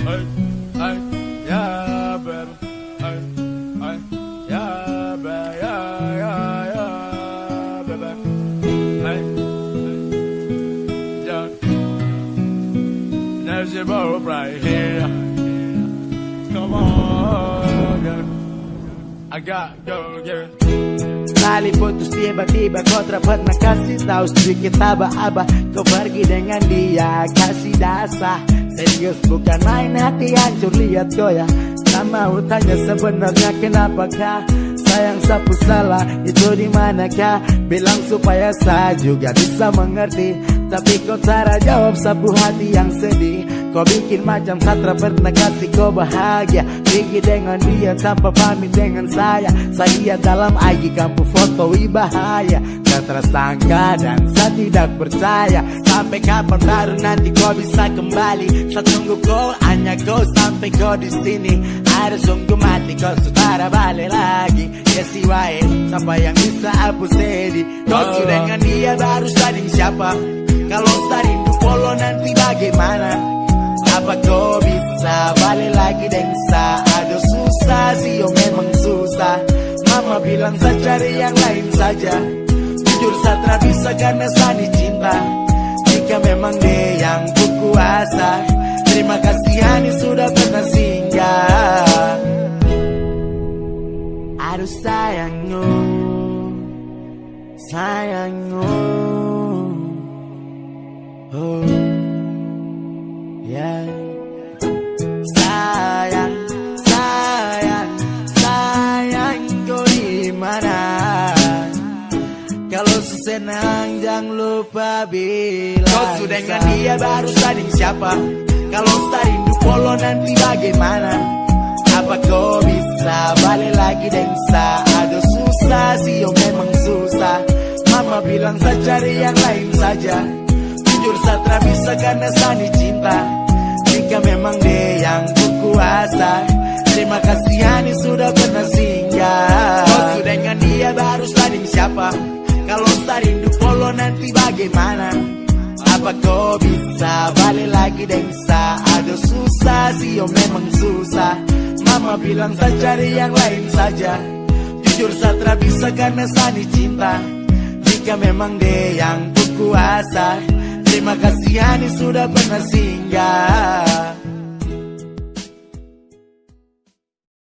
ay, ay, yeah, baby, ay, ay, yeah, baby, yeah, baby, ay, yeah. There's your boat right here. Come on, girl. I got go, girl. Kali putus tiba-tiba kau pernah kasih tahu sedikit aba-aba. Kau pergi dengan dia kasih dasar. Serius bukan main, hati hancur lihat goyah. Tak mau tanya sebenarnya kenapakah sayang sapu salah itu di manakah? Bilang supaya saya juga bisa mengerti, tapi kau cara jawab sapu hati yang sedih. Kau bikin macam Satra pernah kasih kau bahagia. Pergi dengan dia tanpa pamit dengan saya. Saya dalam IG kamu fotoi bahaya. Tak tersangka dan saya tidak percaya. Sampai kapan baru nanti kau bisa kembali? Saya tunggu kau, hanya kau sampai kau di sini. Ada sungguh mati kau saudara balik lagi. Ya si wae, sampai yang bisa hapus sedih. Kau sudah dengan dia baru sading siapa? Kalau sarindu polo nanti bagaimana? Apa kau bisa balik lagi dengan saya? Aduh susah sih, oh memang susah. Mama bilang saya cari yang lain saja. Jujur Satra bisa karena saya cinta. Jika memang dia yang berkuasa, terima kasih Hani sudah pernah singgah. Aduh sayangku, sayangku, oh yeah. Sayang, sayang, sayang kau di mana? Kalau sesenang jangan lupa bilang. Kau sudah dengan dia baru sading siapa? Kalau sarindu polo nanti bagaimana? Apa kau bisa balik lagi dengan saya? Aduh susah sih, oh memang susah. Mama bilang saya cari yang lain saja. Jujur Satra bisa karena saya cinta. Jika memang dia yang berkuasa, terima kasih Hani sudah pernah singgah. Kau sudah dengan dia baru sading siapa? Kalau sarindu polo nanti bagaimana? Apa kau bisa balik lagi dengan saya? Aduh susah sih, oh memang susah. Mama bilang saya cari yang lain saja. Jujur Satra bisa karena saya cinta. Jika memang dia yang berkuasa, terima kasih Hani sudah pernah singgah.